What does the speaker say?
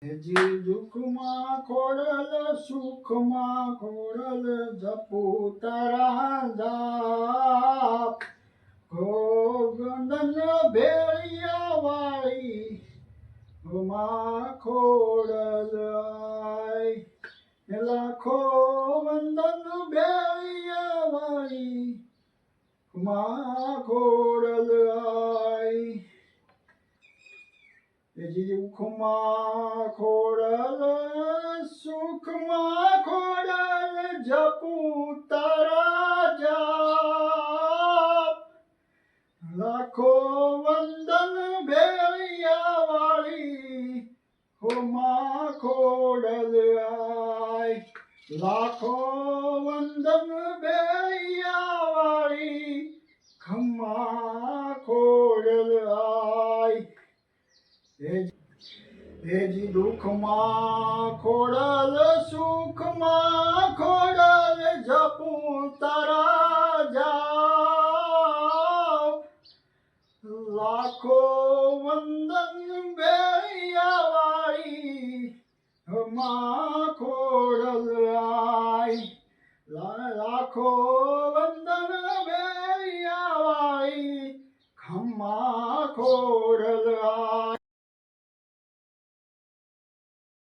હેજી દુઃખમાં ખોડલ સુખમાં ખોડલ જપું તારા જાપ ગોગંદન ભેળિયા વાળી માં ખોડલ આય લાખો વંદન ભેળિયા વાળી માં ખોડલ આય દુઃખમાં ખોડલ સુખમાં ખોડલ જપું તારા જાપ લાખો વંદન ભેળિયા વાળી માં ખોડલ આય લાખો વંદન ભેળિયા વાળી ખમ્મા ખોડલ આય હેજી દુઃખમાં ખોડલ સુખમાં ખોડલ જપું તારા જાપ લાખો વંદન ભેળિયા વાળી માં ખોડલ આય લાખો વંદન ભેળિયા વાળી ખમ્મા ખોડલ